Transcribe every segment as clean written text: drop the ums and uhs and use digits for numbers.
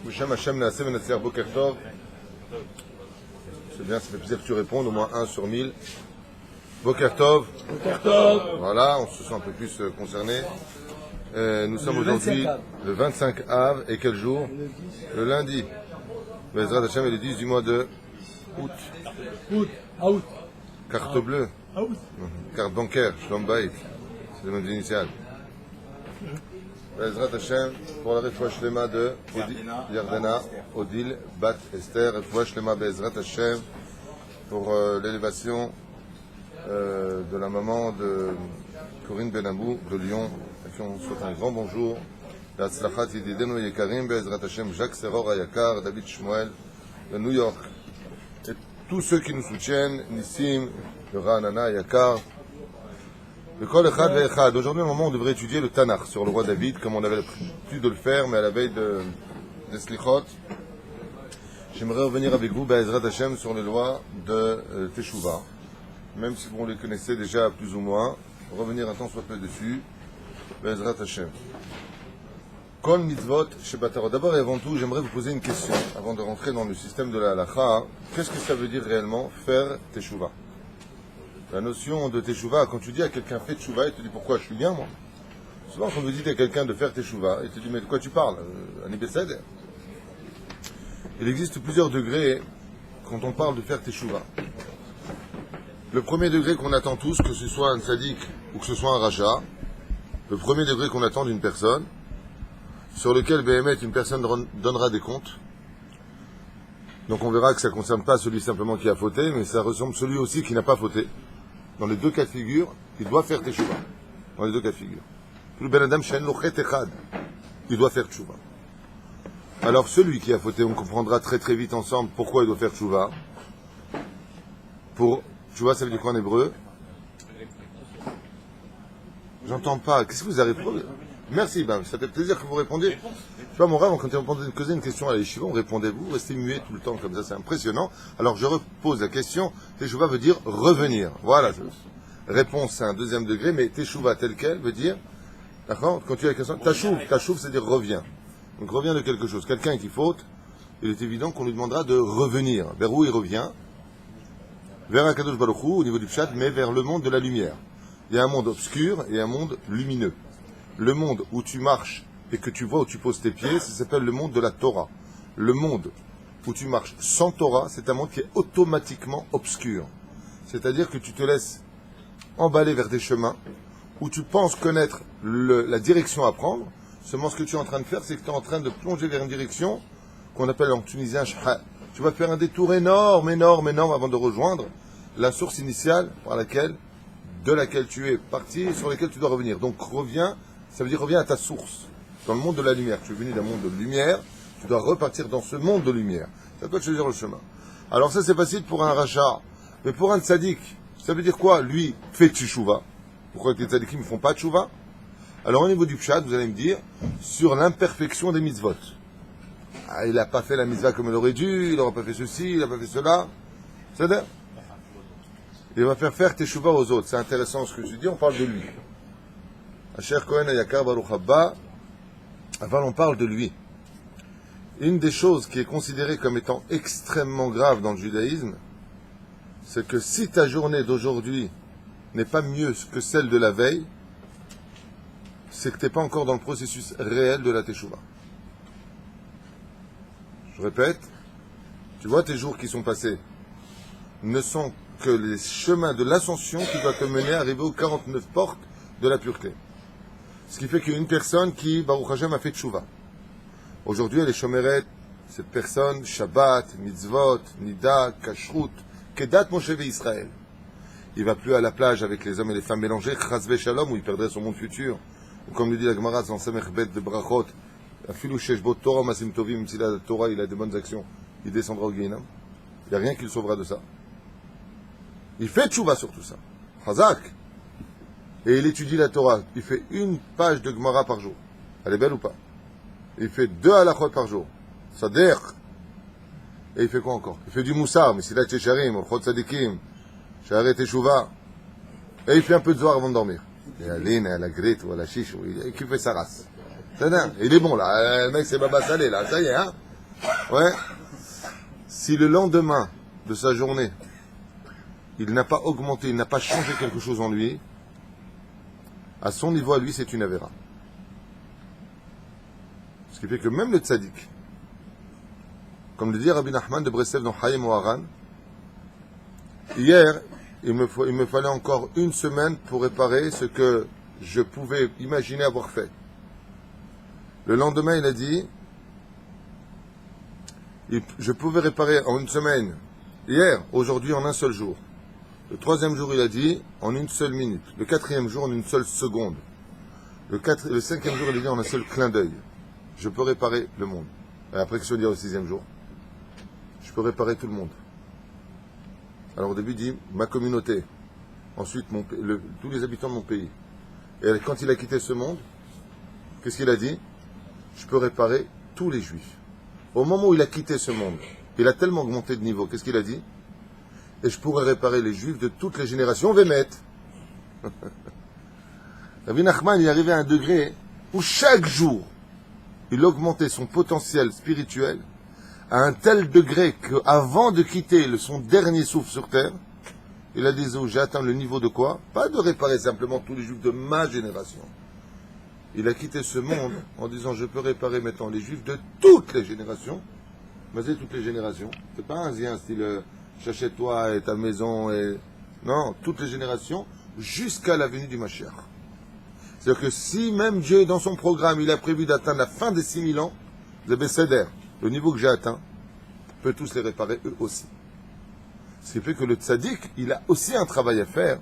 Moshem Hashem Naaseh Venatzliach Boker Tov. C'est bien, ça fait plaisir que tu répondes, au moins 1 sur 1000. Boker Tov. Boker Tov. Voilà, on se sent un peu plus concerné. Nous sommes aujourd'hui le 25 Av, et quel jour? Le lundi. Bezrat Hashem est le 10 du mois de août. Août. Carte bleue. Carte bancaire, Shlom Bayit. C'est le nom initial. Bezrat Hashem, pour la Refoua Shlema de Yardena, Odile, Bat Esther, Refoua Shlema Bezrat Hashem, pour l'élévation de la maman de Corinne Benabou de Lyon, à qui on souhaite un grand bonjour. L'Atzlachat Yedidenu Yekarim, Bezrat Hashem, Jacques Seror Ayakar, David Shmuel de New York. Et tous ceux qui nous soutiennent, Nissim, de Ra'anana Ayakar. Le Kol Echad Ve'echad. Aujourd'hui, au moment où on devrait étudier le Tanakh sur le roi David, comme on avait l'habitude de le faire, mais à la veille des Slichot, j'aimerais revenir avec vous, Be'ezrat Hashem, sur les lois de Teshuvah. Même si vous les connaissez déjà plus ou moins, revenir un temps soit peu dessus, Be'ezrat Hashem. Kol mitzvot shebatarot. D'abord et avant tout, j'aimerais vous poser une question, avant de rentrer dans le système de la halakha. Qu'est-ce que ça veut dire réellement, faire Teshuvah? La notion de Teshuvah, quand tu dis à quelqu'un fais Teshuvah, il te dit pourquoi je suis bien moi. Souvent quand vous dites à quelqu'un de faire Teshuvah, il te dit mais de quoi tu parles? Anibesed. Il existe plusieurs degrés quand on parle de faire Teshuvah. Le premier degré qu'on attend tous, que ce soit un tzaddik ou que ce soit un raja, le premier degré qu'on attend d'une personne, sur lequel Béhémet une personne donnera des comptes. Donc on verra que ça ne concerne pas celui simplement qui a fauté, mais ça ressemble celui aussi qui n'a pas fauté. Dans les deux cas de figure, il doit faire Teshuvah. Dans les deux cas de figure. Le Ben Adam Shen Lochet Echad, il doit faire Teshuvah. Alors celui qui a fauté, on comprendra très très vite ensemble pourquoi il doit faire Teshuvah. Pour Teshuvah, ça veut dire quoi en hébreu? J'entends pas. Qu'est-ce que vous avez répondu? Merci, ben, ça fait plaisir que vous répondiez. Tu vois, mon rêve, quand on posait une question à la yeshiva, on répondait, vous restez muet tout le temps comme ça, c'est impressionnant. Alors je repose la question, Teshuvah veut dire revenir. Voilà. Réponse, c'est un deuxième degré, mais Teshuvah tel quel veut dire, d'accord, quand tu as la question, Tashouv, c'est dire reviens. Donc reviens de quelque chose. Quelqu'un qui faute, il est évident qu'on lui demandera de revenir. Vers où il revient? Vers Akadosh Baruch Hu, au niveau du Pshat, mais vers le monde de la lumière. Il y a un monde obscur et un monde lumineux. Le monde où tu marches et que tu vois où tu poses tes pieds, ça s'appelle le monde de la Torah. Le monde où tu marches sans Torah, c'est un monde qui est automatiquement obscur. C'est-à-dire que tu te laisses emballer vers des chemins où tu penses connaître la direction à prendre. Seulement ce que tu es en train de faire, c'est que tu es en train de plonger vers une direction qu'on appelle en tunisien shha. Tu vas faire un détour énorme avant de rejoindre la source initiale de laquelle tu es parti et sur laquelle tu dois revenir. Donc reviens, ça veut dire reviens à ta source. Dans le monde de la lumière, tu es venu d'un monde de lumière, tu dois repartir dans ce monde de lumière. Ça doit te choisir le chemin. Alors ça c'est facile pour un rachat, mais pour un tzaddik, ça veut dire quoi? Lui fait teshuvah. Pourquoi les tzaddikim ne font pas teshuvah? Alors au niveau du pshat, vous allez me dire, sur l'imperfection des mitzvot. Ah, il n'a pas fait la mitzvah comme il aurait dû, il n'aura pas fait ceci, il n'a pas fait cela. C'est-à-dire, il va faire teshuvah aux autres. C'est intéressant ce que je dis, on parle de lui. Asher Cohen Ayakar Baruch Haba, avant on parle de lui. Une des choses qui est considérée comme étant extrêmement grave dans le judaïsme, c'est que si ta journée d'aujourd'hui n'est pas mieux que celle de la veille, c'est que tu n'es pas encore dans le processus réel de la teshuvah. Je répète, tu vois tes jours qui sont passés ne sont que les chemins de l'ascension qui doivent te mener à arriver aux 49 portes de la pureté. Ce qui fait qu'une personne qui, Baruch Hashem, a fait teshuvah. Aujourd'hui, elle est chomeret, cette personne, Shabbat, Mitzvot, Nida, Kashrut, Kedat Moshe Israël. Il va plus à la plage avec les hommes et les femmes mélangés, Chazve Shalom, où il perdrait son monde futur. Ou comme le dit la Gemara dans Samech Bet de Brachot, Afilu Sheshbot Torah Masim Tovim, même s'il a la Torah, il a de bonnes actions, il descendra au Guéhinam. Il n'y a rien qui le sauvera de ça. Il fait teshuvah sur tout ça. Chazak. Et il étudie la Torah. Il fait une page de Gemara par jour. Elle est belle ou pas? Il fait 2 halachot par jour. Sader. Et il fait quoi encore? Il fait du moussar, mais c'est là Tchecharim, Orchot Sadikim, Sharet Teshuvah. Et il fait un peu de zohar avant de dormir. Et à l'in, à la grite ou à la chiche, il fait sa race. Il est bon là, le mec c'est Baba Salé là, ça y est, hein. Ouais. Si le lendemain de sa journée, il n'a pas augmenté, il n'a pas changé quelque chose en lui, à son niveau à lui, c'est une avéra. Ce qui fait que même le tzaddik, comme le dit Rabbi Nachman de Breslev dans Hayem Oharan, hier, il me fallait encore une semaine pour réparer ce que je pouvais imaginer avoir fait. Le lendemain, il a dit, je pouvais réparer en une semaine, hier, aujourd'hui, en un seul jour. Le troisième jour, il a dit, en une seule minute. Le quatrième jour, en une seule seconde. Le cinquième jour, il a dit, en un seul clin d'œil. Je peux réparer le monde. Et après, qu'est-ce que je veux dire au sixième jour? Je peux réparer tout le monde. Alors au début, il dit, ma communauté. Ensuite, tous les habitants de mon pays. Et quand il a quitté ce monde, qu'est-ce qu'il a dit? Je peux réparer tous les juifs. Au moment où il a quitté ce monde, il a tellement augmenté de niveau. Qu'est-ce qu'il a dit? Et je pourrais réparer les juifs de toutes les générations. Vémet. Rabbi Nachman, il est arrivé à un degré où chaque jour, il augmentait son potentiel spirituel à un tel degré qu'avant de quitter son dernier souffle sur terre, il a dit, j'ai atteint le niveau de quoi? Pas de réparer simplement tous les juifs de ma génération. Il a quitté ce monde en disant, je peux réparer maintenant les juifs de toutes les générations. Mais c'est toutes les générations. C'est pas un style, j'achète toi et ta maison et... Non, toutes les générations jusqu'à la venue du Mashiach. C'est-à-dire que si même Dieu, dans son programme, il a prévu d'atteindre la fin des 6000 ans, le niveau que j'ai atteint, peut tous les réparer eux aussi. Ce qui fait que le tzaddik, il a aussi un travail à faire,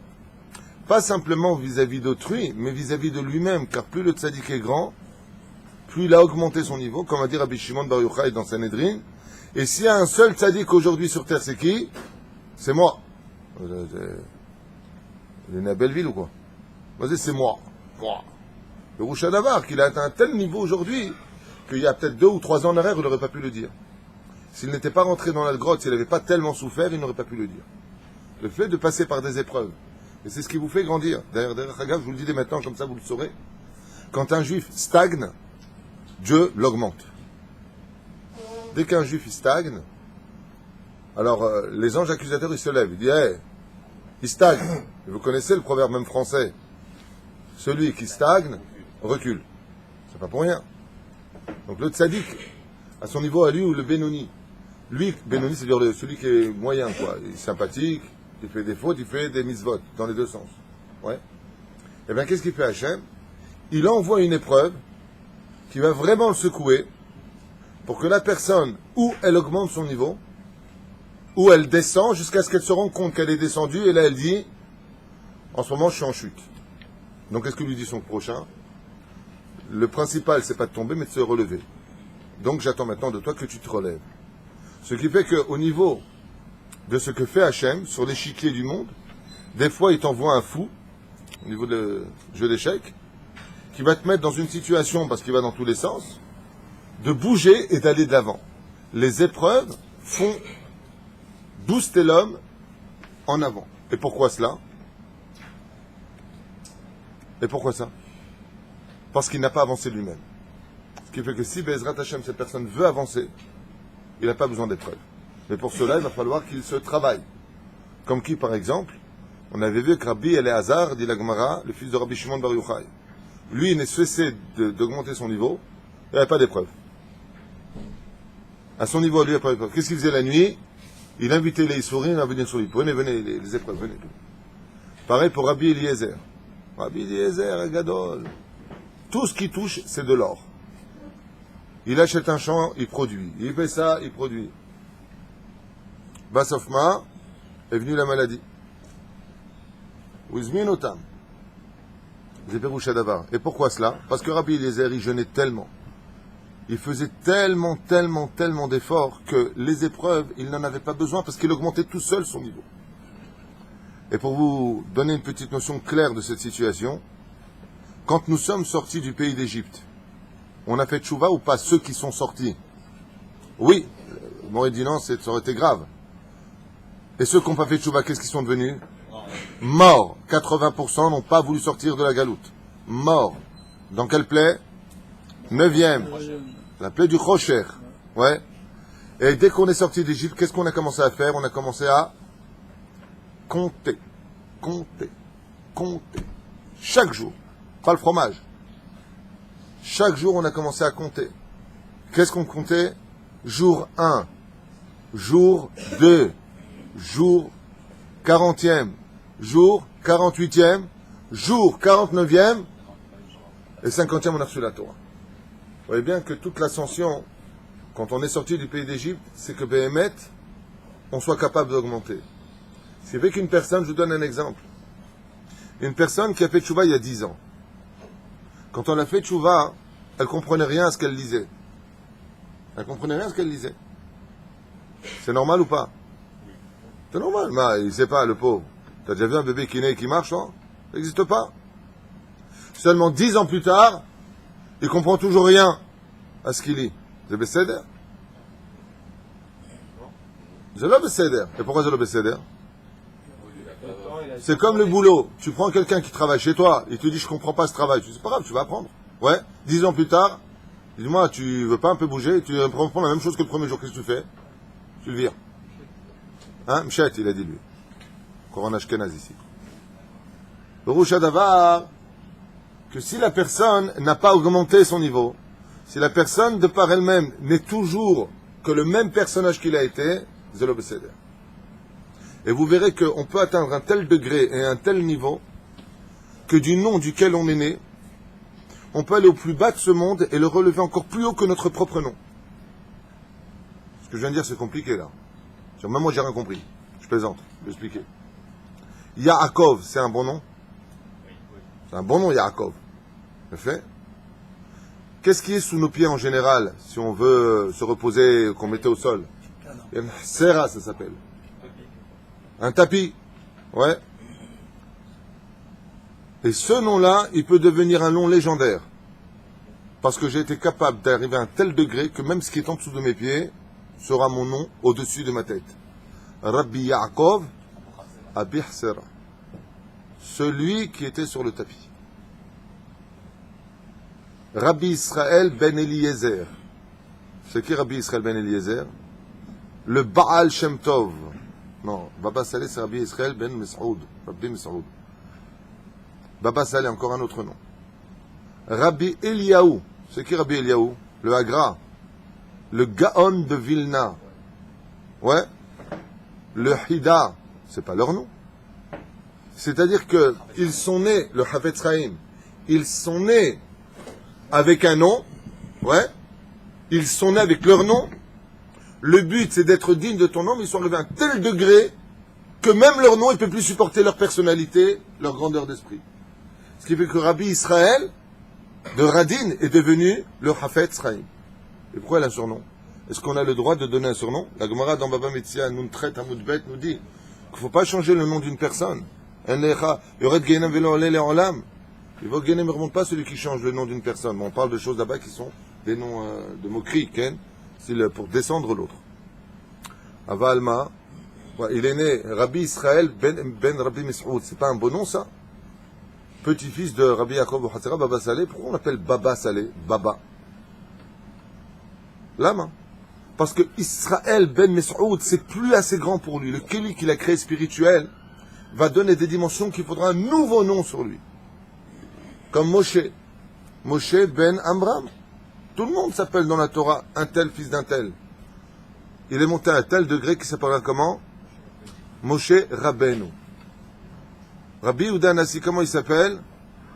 pas simplement vis-à-vis d'autrui, mais vis-à-vis de lui-même, car plus le tzaddik est grand, plus il a augmenté son niveau, comme a dit Rabbi Shimon Bar Yochai dans Sanhedrin. Et s'il y a un seul tzaddik aujourd'hui sur terre, c'est qui? C'est moi. Vous êtes né à Belleville ou quoi? Vas-y, c'est moi. Le Rouch Hadavar, qu'il a atteint un tel niveau aujourd'hui, qu'il y a peut-être 2 ou 3 ans en arrière, il n'aurait pas pu le dire. S'il n'était pas rentré dans la grotte, s'il n'avait pas tellement souffert, il n'aurait pas pu le dire. Le fait de passer par des épreuves, et c'est ce qui vous fait grandir. Derrière Hagav, je vous le dis dès maintenant, comme ça vous le saurez. Quand un juif stagne, Dieu l'augmente. Dès qu'un juif il stagne, alors les anges accusateurs ils se lèvent, ils disent hey, il stagne. Et vous connaissez le proverbe même français, celui qui stagne recule. C'est pas pour rien. Donc le tzaddik, à son niveau à lui, ou le Benoni. Lui, Benoni, c'est-à-dire celui qui est moyen, quoi. Il est sympathique, il fait des fautes, il fait des mitzvot, dans les deux sens. Ouais. Et bien, qu'est-ce qu'il fait Hachem? Il envoie une épreuve qui va vraiment le secouer pour que la personne, ou elle augmente son niveau, ou elle descend jusqu'à ce qu'elle se rende compte qu'elle est descendue, et là elle dit, en ce moment je suis en chute. Donc qu'est-ce que lui dit son prochain? Le principal, c'est pas de tomber, mais de se relever. Donc j'attends maintenant de toi que tu te relèves. Ce qui fait qu'au niveau de ce que fait Hachem, sur l'échiquier du monde, des fois il t'envoie un fou, au niveau de jeu d'échecs, qui va te mettre dans une situation, parce qu'il va dans tous les sens, de bouger et d'aller de l'avant. Les épreuves font booster l'homme en avant. Et pourquoi cela? Et pourquoi ça? Parce qu'il n'a pas avancé lui-même. Ce qui fait que si Bezrat Hashem, cette personne veut avancer, il n'a pas besoin d'épreuves. Mais pour cela, il va falloir qu'il se travaille. Comme qui, par exemple, on avait vu que Rabbi Eliezer, dit la Gemara, le fils de Rabbi Shimon Bar Yochai, lui, il n'est cessé d'augmenter son niveau, il n'avait pas d'épreuve. À son niveau, lui, il n'y a pas d'épreuve. Qu'est-ce qu'il faisait la nuit? Il invitait les Issourim à venir sur lui. Venez, les épreuves, venez. Pareil pour Rabbi Eliezer. Rabbi Eliezer, Gadol. Tout ce qui touche, c'est de l'or. Il achète un champ, il produit. Il fait ça, il produit. Basofma, est venue la maladie. Ouzmin Otam. Et pourquoi cela? Parce que Rabbi Eliezer, il jeûnait tellement. Il faisait tellement d'efforts que les épreuves, il n'en avait pas besoin parce qu'il augmentait tout seul son niveau. Et pour vous donner une petite notion claire de cette situation, quand nous sommes sortis du pays d'Égypte, on a fait tchouva ou pas ceux qui sont sortis? Oui, m'aurait dit non, ça aurait été grave. Et ceux qui n'ont pas fait tchouva, qu'est-ce qu'ils sont devenus? Morts. 80% n'ont pas voulu sortir de la galoute. Morts. Dans quelle plaie? 9e. La plaie du Rocher. Ouais. Et dès qu'on est sorti d'Égypte, qu'est-ce qu'on a commencé à faire? On a commencé à compter. Compter. Compter. Chaque jour. Pas le fromage. Chaque jour, on a commencé à compter. Qu'est-ce qu'on comptait? Jour 1. Jour 2. Jour 40e. Jour 48e. Jour 49e. Et 50e, on a reçu la Torah. Vous voyez bien que toute l'ascension, quand on est sorti du pays d'Égypte, c'est que Béhémet, on soit capable d'augmenter. Ce qui fait qu'une personne, je vous donne un exemple. Une personne qui a fait tchouva il y a 10 ans. Quand on a fait tchouva, elle comprenait rien à ce qu'elle lisait. Elle comprenait rien à ce qu'elle lisait. C'est normal ou pas? C'est normal. Mais il sait pas, le pauvre. T'as déjà vu un bébé qui naît et qui marche, non? Ça n'existe pas. Seulement 10 ans plus tard, il comprend toujours rien à ce qu'il lit. C'est Besséder. C'est le Besséder. Et pourquoi c'est le Besséder? C'est comme le boulot. Tu prends quelqu'un qui travaille chez toi, il te dit je comprends pas ce travail. Tu dis c'est pas grave, tu vas apprendre. Ouais. 10 ans plus tard, dis-moi, tu veux pas un peu bouger? Tu reprends la même chose que le premier jour. Qu'est-ce que tu fais? Tu le vires. Hein? Mchet, il a dit lui. Coran Ashkenaz ici. Le Rouch Hadavar, que si la personne n'a pas augmenté son niveau, si la personne de par elle-même n'est toujours que le même personnage qu'il a été, c'est le Besséder. Et vous verrez qu'on peut atteindre un tel degré et un tel niveau que du nom duquel on est né, on peut aller au plus bas de ce monde et le relever encore plus haut que notre propre nom. Ce que je viens de dire, c'est compliqué là. Même moi, j'ai rien compris. Je plaisante, je vais expliquer. Yaakov, c'est un bon nom? C'est un bon nom, Yaakov. Fait. Qu'est-ce qui est sous nos pieds en général, si on veut se reposer, qu'on mettait au sol? Serra, ça s'appelle. Un tapis. Ouais. Et ce nom-là, il peut devenir un nom légendaire. Parce que j'ai été capable d'arriver à un tel degré que même ce qui est en dessous de mes pieds sera mon nom au-dessus de ma tête. Rabbi Yaakov Abih Serra. Celui qui était sur le tapis. Rabbi Israël ben Eliezer. C'est qui Rabbi Israël ben Eliezer? Le Baal Shem Tov. Non, Baba Saleh, c'est Rabbi Israël ben Mes'oud. Rabbi Mes'oud. Baba Saleh, encore un autre nom. Rabbi Eliaou. C'est qui Rabbi Eliaou? Le Hagra. Le Gaon de Vilna. Ouais. Le Hida. C'est pas leur nom. C'est-à-dire que ils sont nés, le Hafetz Chaim, ils sont nés avec un nom. Ouais. Ils sont nés avec leur nom. Le but, c'est d'être digne de ton nom, mais ils sont arrivés à un tel degré que même leur nom, il ne peut plus supporter leur personnalité, leur grandeur d'esprit. Ce qui fait que Rabbi Israël, de Radin, est devenu le Hafetz Chaim. Et pourquoi il a un surnom? Est-ce qu'on a le droit de donner un surnom? La Gemara dans Baba Metzia, nous traite à Moudbet, nous dit qu'il ne faut pas changer le nom d'une personne. Il va Genem ne remonte pas celui qui change le nom d'une personne. On parle de choses là-bas qui sont des noms de moquerie, pour descendre l'autre. Avalma, il est né Rabbi Israël ben Rabbi Mes'oud. C'est pas un beau nom ça? Petit-fils de Rabbi Yaakov Hatzera, Baba Saleh. Pourquoi on l'appelle Baba Saleh? Baba. Lama. Parce que Israël ben Mes'oud, c'est plus assez grand pour lui. Le Kéli qu'il a créé spirituel va donner des dimensions qu'il faudra un nouveau nom sur lui. Comme Moshe. Moshe ben Amram. Tout le monde s'appelle dans la Torah un tel fils d'un tel. Il est monté à un tel degré qu'il s'appellera comment? Moshe Rabbeinu. Rabbi Yehuda Nassi, comment il s'appelle?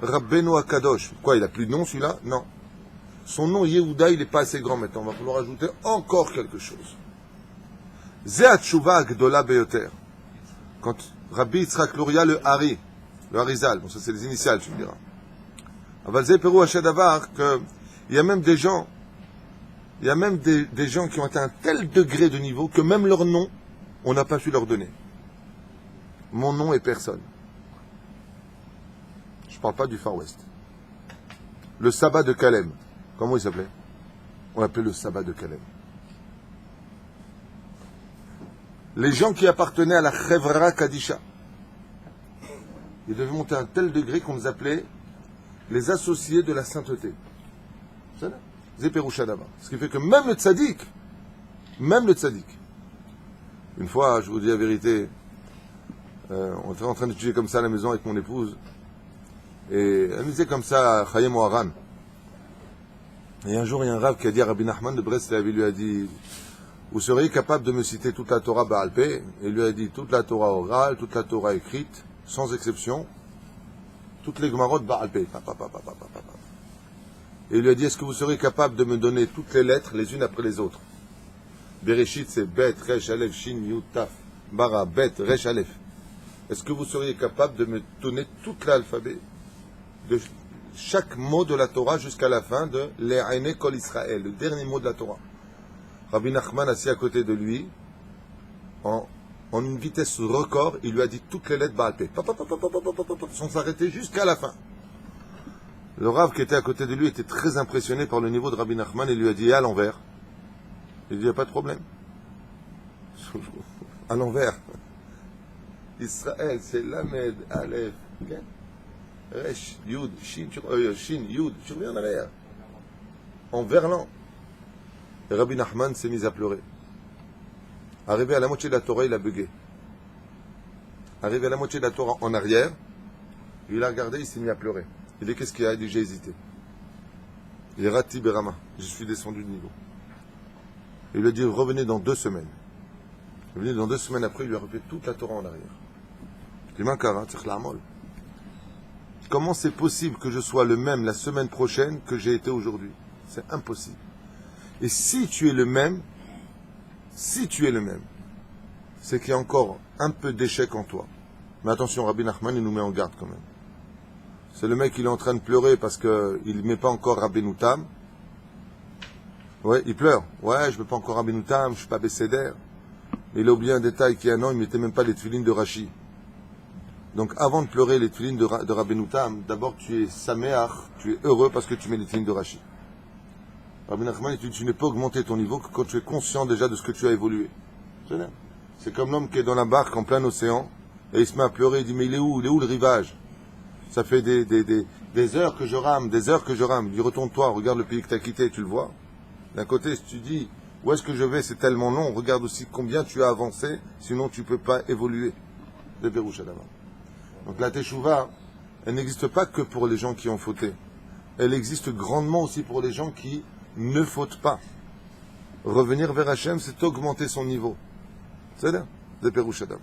Rabbeinu Akadosh. Quoi, il a plus de nom celui-là? Non. Son nom Yehuda, il n'est pas assez grand maintenant. On va falloir ajouter encore quelque chose. Zeat Shuva Gdola Beyoter. Quand Rabbi Yitzhak Luria, le Harizal, bon ça c'est les initiales, tu me diras. Aval Ze Peru Hashadavar, que il y a même des gens qui ont atteint un tel degré de niveau que même leur nom, on n'a pas su leur donner. Mon nom est personne. Je ne parle pas du Far West. Le sabbat de Kalem. Comment il s'appelait? On l'appelait le sabbat de Kalem. Les gens qui appartenaient à la Chevra Kadisha, ils devaient monter à un tel degré qu'on les appelait les associés de la sainteté. C'est ça? Zéperouchadama. Ce qui fait que même le tzaddik, une fois, je vous dis la vérité, on était en train d'étudier comme ça à la maison avec mon épouse, et elle me disait comme ça, Chayem Oharan. Et un jour, il y a un rave qui a dit à Rabbi Nachman de Breslev, il lui a dit, vous seriez capable de me citer toute la Torah Baal Peh? Et il lui a dit toute la Torah orale, toute la Torah écrite, sans exception, toutes les Gemarot Baal Peh. Et il lui a dit, est-ce que vous seriez capable de me donner toutes les lettres, les unes après les autres? Bereshit, c'est Bet, Resh, Aleph, Shin, Yud, Taf, Bara, Bet, Resh, Aleph. Est-ce que vous seriez capable de me donner tout l'alphabet de chaque mot de la Torah jusqu'à la fin de Le'aine Kol Israël, le dernier mot de la Torah? Rabbi Nachman, assis à côté de lui, en une vitesse record, il lui a dit toutes les lettres Baal Peh, sans s'arrêter jusqu'à la fin. Le Rav qui était à côté de lui était très impressionné par le niveau de Rabbi Nachman et lui a dit à l'envers. Il dit, il n'y a pas de problème. À l'envers. Israël, c'est Lamed, Aleph, Resh, Yud, Shin, Yud, tu reviens en arrière. En verlan. Et Rabbi Nachman s'est mis à pleurer. Arrivé à la moitié de la Torah, il a bugué. Arrivé à la moitié de la Torah en arrière, il a regardé, il s'est mis à pleurer. Il dit, qu'est-ce qu'il y a? Il dit, j'ai hésité. Il est Rati Berama. Je suis descendu de niveau. Il lui a dit, revenez dans 2 semaines. Il est venu dans 2 semaines après, il lui a refait toute la Torah en arrière. Il dit, Makara, tzich la'amol. Comment c'est possible que je sois le même la semaine prochaine que j'ai été aujourd'hui? C'est impossible. Et si tu es le même, c'est qu'il y a encore un peu d'échec en toi. Mais attention, Rabbi Nachman, il nous met en garde quand même. C'est le mec, il est en train de pleurer parce qu'il ne met pas encore Rabbeinu Tam. Ouais, il pleure. Ouais, je ne mets pas encore Rabbeinu Tam, je ne suis pas Besséder. Mais il a oublié un détail qui est un an, il ne mettait même pas les tefilines de Rashi. Donc avant de pleurer les tefilines de Rabbeinu Tam, d'abord tu es saméach, tu es heureux parce que tu mets les tefilines de Rashi. Rabbi Nachman, tu n'es pas augmenté ton niveau que quand tu es conscient déjà de ce que tu as évolué. C'est comme l'homme qui est dans la barque en plein océan et il se met à pleurer, il dit mais il est où le rivage? Ça fait des heures que je rame, Il dit retourne-toi, regarde le pays que tu as quitté, tu le vois. D'un côté, si tu dis où est-ce que je vais, c'est tellement long, regarde aussi combien tu as avancé, sinon tu ne peux pas évoluer. De Pérouchadama. Donc la Teshuvah, elle n'existe pas que pour les gens qui ont fauté. Elle existe grandement aussi pour les gens qui ne fautent pas. Revenir vers Hachem, c'est augmenter son niveau. C'est là, de Pérouchadama.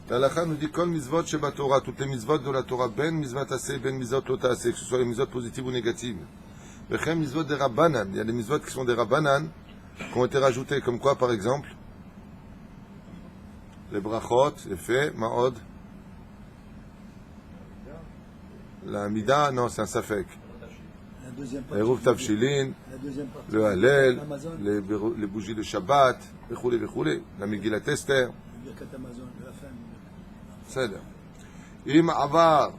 L'Halakha nous dit Kol mitzvot sheba Torah, toutes les mitzvot de la Torah, ben mitzvot aseh, ben mitzvot lo ta'aseh, que ce soit les mitzvot positives ou négatives. Vechem mitzvot des Rabbanan, il y a des mitzvot qui sont des Rabbanan, qui ont été rajoutés, comme quoi par exemple les brachot, les faits, ma'od, la mida, non, c'est un safek. Les rouf tavshilin, le halel, les bougies de Shabbat, la Megillat Esther. C'est Im avar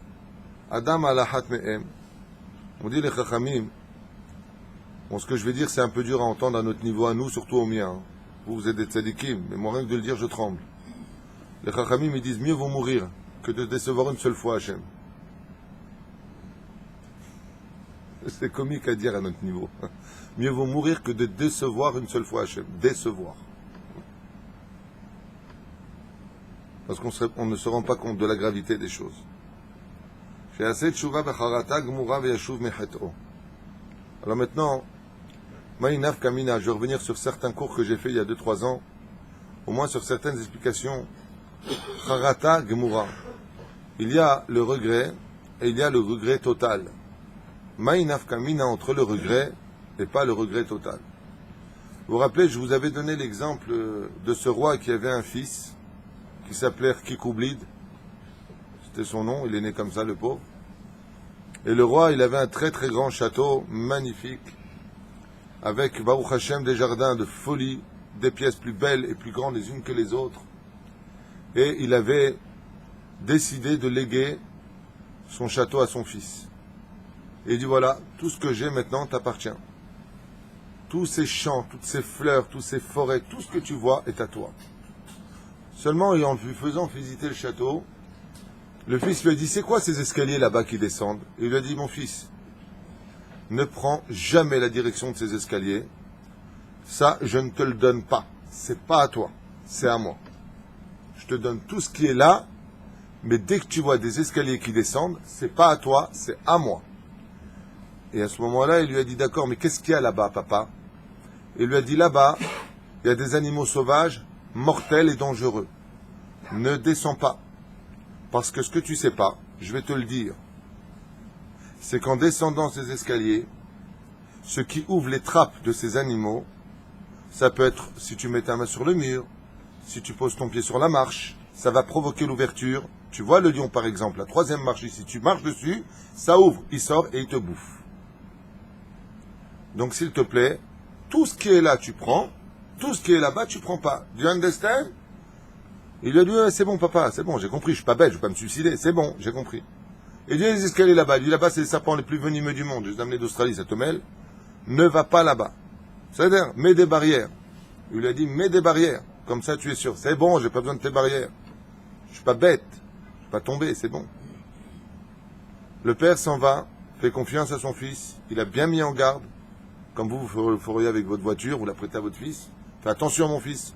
Adam alahat me'em. On dit les chachamim. Bon, ce que je vais dire, c'est un peu dur à entendre à notre niveau, à nous, surtout au mien. Vous êtes des tzadikim, mais moi, rien que de le dire, je tremble. Les chachamim, ils disent mieux vaut mourir que de décevoir une seule fois Hachem. C'est comique à dire à notre niveau. Mieux vaut mourir que de décevoir une seule fois Hachem. Décevoir. Parce qu'on ne se rend pas compte de la gravité des choses. Alors maintenant, Maïnaf Kamina, je vais revenir sur certains cours que j'ai fait il y a 2-3 ans, au moins sur certaines explications. Charata Gemura. Il y a le regret et il y a le regret total. Maïnaf Kamina entre le regret et pas le regret total. Vous vous rappelez, je vous avais donné l'exemple de ce roi qui avait un fils qui s'appelait Kikoublid. C'était son nom, il est né comme ça, le pauvre. Et le roi, il avait un très très grand château, magnifique, avec Baruch Hashem des jardins de folie, des pièces plus belles et plus grandes les unes que les autres. Et il avait décidé de léguer son château à son fils. Et il dit voilà, tout ce que j'ai maintenant t'appartient. Tous ces champs, toutes ces fleurs, toutes ces forêts, tout ce que tu vois est à toi. Seulement, en lui faisant visiter le château, le fils lui a dit, c'est quoi ces escaliers là-bas qui descendent? Et il lui a dit, mon fils, ne prends jamais la direction de ces escaliers. Ça, je ne te le donne pas. C'est pas à toi, c'est à moi. Je te donne tout ce qui est là, mais dès que tu vois des escaliers qui descendent, c'est pas à toi, c'est à moi. Et à ce moment-là, il lui a dit, d'accord, mais qu'est-ce qu'il y a là-bas, papa? Il lui a dit, là-bas, il y a des animaux sauvages, mortels et dangereux. Ne descends pas. Parce que ce que tu sais pas, je vais te le dire, c'est qu'en descendant ces escaliers, ce qui ouvre les trappes de ces animaux, ça peut être si tu mets ta main sur le mur, si tu poses ton pied sur la marche, ça va provoquer l'ouverture. Tu vois le lion par exemple, la troisième marche ici, tu marches dessus, ça ouvre, il sort et il te bouffe. Donc s'il te plaît, tout ce qui est là tu prends, tout ce qui est là-bas tu prends pas. Do you understand? Il lui a dit, c'est bon papa, c'est bon, j'ai compris, je suis pas bête, je vais pas me suicider, c'est bon, j'ai compris. Il dit, les escaliers là-bas, il dit, là-bas c'est les serpents les plus venimeux du monde, je les ai amenés d'Australie, ça te mêle, ne va pas là-bas. C'est-à-dire, mets des barrières. Il lui a dit, mets des barrières, comme ça tu es sûr. C'est bon, j'ai pas besoin de tes barrières. Je suis pas bête, je suis pas tombé, c'est bon. Le père s'en va, fait confiance à son fils, il a bien mis en garde, comme vous feriez avec votre voiture, vous la prêtez à votre fils. Fais attention mon fils.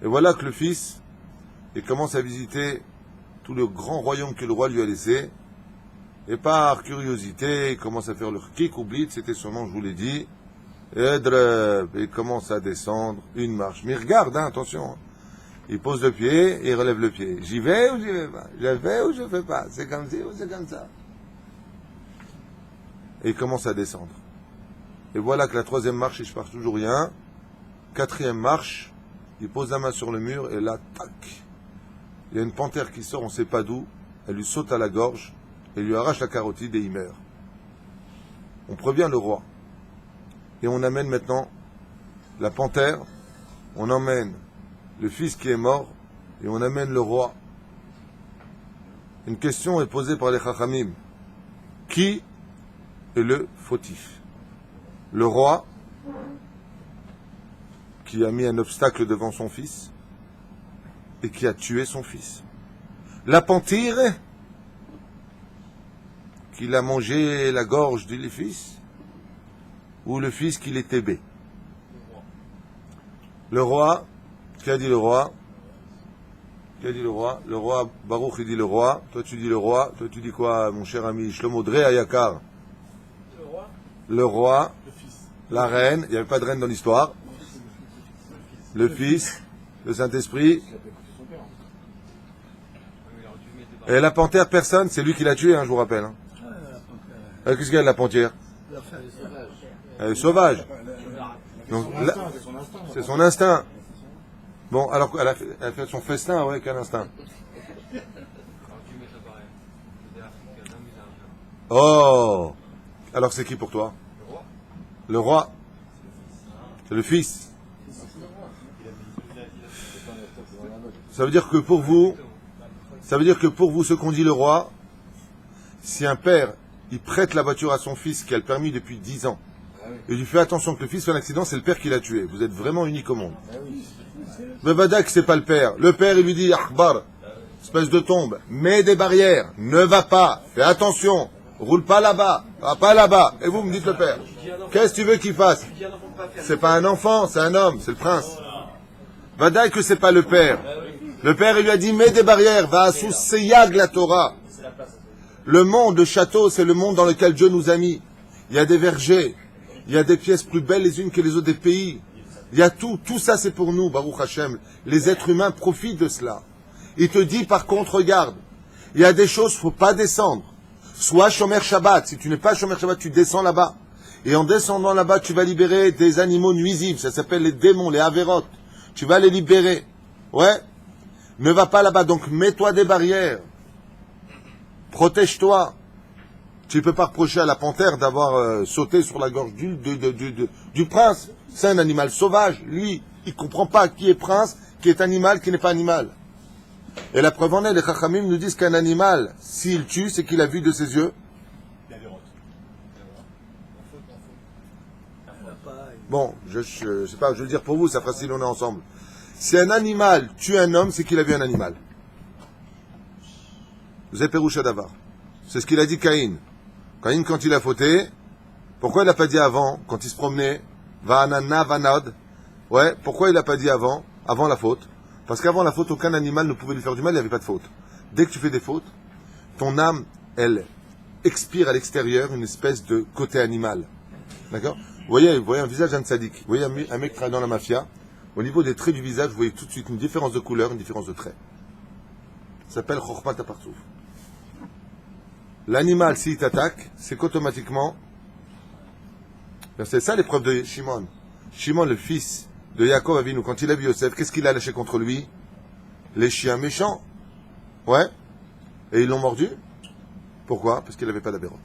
Et voilà que le fils, il commence à visiter tout le grand royaume que le roi lui a laissé. Et par curiosité, il commence à faire le kikoublit, c'était son nom, je vous l'ai dit. Et il commence à descendre une marche. Mais regarde, hein, attention. Hein. Il pose le pied et il relève le pied. J'y vais ou j'y vais pas? Je fais ou je fais pas? C'est comme ci ou c'est comme ça? Et il commence à descendre. Et voilà que la troisième marche, il ne se passe toujours rien. Quatrième marche, il pose la main sur le mur et là, tac. Il y a une panthère qui sort, on ne sait pas d'où. Elle lui saute à la gorge et lui arrache la carotide et il meurt. On prévient le roi. Et on amène maintenant la panthère, on emmène le fils qui est mort et on amène le roi. Une question est posée par les Chachamim. Qui est le fautif? Le roi qui a mis un obstacle devant son fils et qui a tué son fils. La panthère qui l'a mangé la gorge du fils ou le fils qui l'était bé. Le roi, qui a dit le roi? Qui a dit le roi? Le roi, Baruch, il dit le roi. Toi, tu dis le roi. Toi, tu dis quoi, mon cher ami Shlomo Dré Ayakar? Le roi. Le roi, Le fils. la reine. Il n'y avait pas de reine dans l'histoire. Le fils, le Saint-Esprit. Et la panthère, personne. C'est lui qui l'a tué, hein, je vous rappelle. Hein. Qu'est-ce qu'il y a de la panthère? Elle est sauvage. Donc, là, c'est son instinct. Bon, alors elle a fait son festin, ouais, quel instinct. Oh! Alors c'est qui pour toi? Le roi. C'est le fils. Ça veut dire que pour vous, ce qu'on dit le roi, si un père, il prête la voiture à son fils qui a le permis depuis 10 ans, et il lui fait attention que le fils fait un accident, c'est le père qui l'a tué. Vous êtes vraiment unique au monde. Mais Badak, c'est pas le père. Le père, il lui dit, Akhbar, espèce de tombe, mets des barrières, ne va pas, fais attention, roule pas là-bas, va pas là-bas. Et vous me dites le père, qu'est-ce que tu veux qu'il fasse? C'est pas un enfant, c'est un homme, c'est le prince. Badak, que c'est pas le père. Le père, il lui a dit, mets des barrières, va sous Seyag la Torah. Le monde, le château, c'est le monde dans lequel Dieu nous a mis. Il y a des vergers. Il y a des pièces plus belles les unes que les autres des pays. Il y a tout. Tout ça, c'est pour nous, Baruch Hashem. Les êtres humains profitent de cela. Il te dit, par contre, regarde, il y a des choses, faut pas descendre. Sois Shomer Shabbat. Si tu n'es pas Shomer Shabbat, tu descends là-bas. Et en descendant là-bas, tu vas libérer des animaux nuisibles. Ça s'appelle les démons, les Averot. Tu vas les libérer. Ouais. Ne va pas là-bas. Donc, mets-toi des barrières. Protège-toi. Tu ne peux pas reprocher à la panthère d'avoir sauté sur la gorge du prince. C'est un animal sauvage. Lui, il ne comprend pas qui est prince, qui est animal, qui n'est pas animal. Et la preuve en est, les Chachamim nous disent qu'un animal, s'il tue, c'est qu'il a vu de ses yeux. Bon, je sais pas, je veux dire pour vous, ça fera si on est ensemble. Si un animal tue un homme, c'est qu'il a vu un animal. Zéperoucha Davar. C'est ce qu'il a dit Caïn. Caïn, quand il a fauté, Pourquoi il n'a pas dit avant, quand il se promenait, Va'anana, Vanad? Ouais, pourquoi il n'a pas dit avant la faute? Parce qu'avant la faute, aucun animal ne pouvait lui faire du mal, il n'y avait pas de faute. Dès que tu fais des fautes, ton âme, elle expire à l'extérieur une espèce de côté animal. D'accord? Vous voyez un visage d'un tzaddik, vous voyez un mec qui travaille dans la mafia, au niveau des traits du visage, vous voyez tout de suite une différence de couleur, une différence de trait. Ça s'appelle Chokhmat Apartouf. L'animal, s'il t'attaque, c'est qu'automatiquement, c'est ça l'épreuve de Shimon. Shimon, le fils de Yaakov Avinu, quand il a vu Yosef, qu'est-ce qu'il a lâché contre lui? Les chiens méchants. Ouais. Et ils l'ont mordu. Pourquoi? Parce qu'il n'avait pas d'abérote.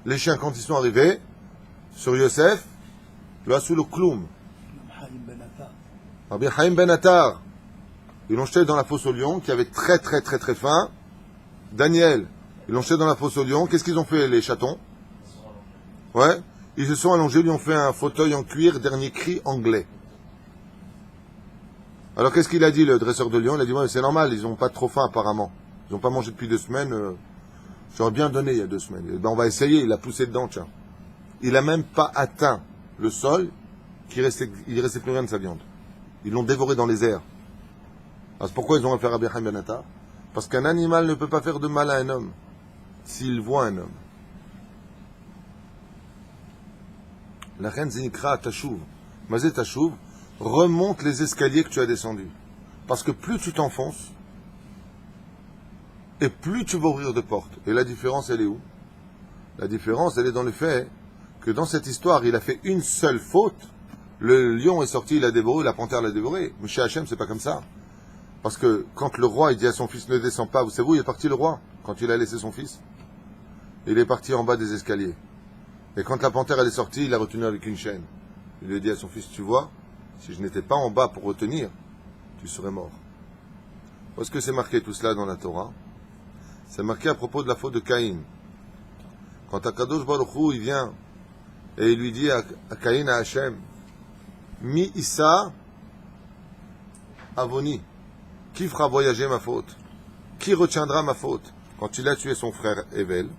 Les chiens, quand ils sont arrivés sur Yosef, le sous le kloum. Rabbi Chaim Ben Attar, ils l'ont jeté dans la fosse au lion, qui avait très faim. Daniel, ils l'ont jeté dans la fosse au lion. Qu'est-ce qu'ils ont fait, les chatons? Ouais. Ils se sont allongés, lui ont fait un fauteuil en cuir, dernier cri anglais. Alors qu'est-ce qu'il a dit, le dresseur de lion? Il a dit, ouais, c'est normal, ils n'ont pas trop faim apparemment. Ils n'ont pas mangé depuis 2 semaines. J'aurais bien donné il y a 2 semaines. Et ben, on va essayer, il a poussé dedans, tiens. Il n'a même pas atteint le sol, il ne restait plus rien de sa viande. Ils l'ont dévoré dans les airs. Alors pourquoi ils ont affaire à Rabbi Chaim Ben Attar? Parce qu'un animal ne peut pas faire de mal à un homme s'il voit un homme. La reine Zénikra Tashuv, Mazé Tashuv, remonte les escaliers que tu as descendus. Parce que plus tu t'enfonces, et plus tu vas ouvrir de portes. Et la différence, elle est où? La différence, elle est dans le fait que dans cette histoire, il a fait une seule faute. Le lion est sorti, il a dévoré, la panthère l'a dévoré. Mais chez Hachem, c'est pas comme ça. Parce que quand le roi, il dit à son fils, ne descends pas, vous savez où il est parti le roi? Quand il a laissé son fils? Il est parti en bas des escaliers. Et quand la panthère elle est sortie, il l'a retenu avec une chaîne. Il lui a dit à son fils, tu vois, si je n'étais pas en bas pour retenir, tu serais mort. Où est-ce que c'est marqué tout cela dans la Torah? C'est marqué à propos de la faute de Caïn. Quand Akadosh Baruch Hu, il vient et il lui dit à Caïn, à Hachem, Mi Issa Avoni, qui fera voyager ma faute? Qui retiendra ma faute? Quand il a tué son frère Evel,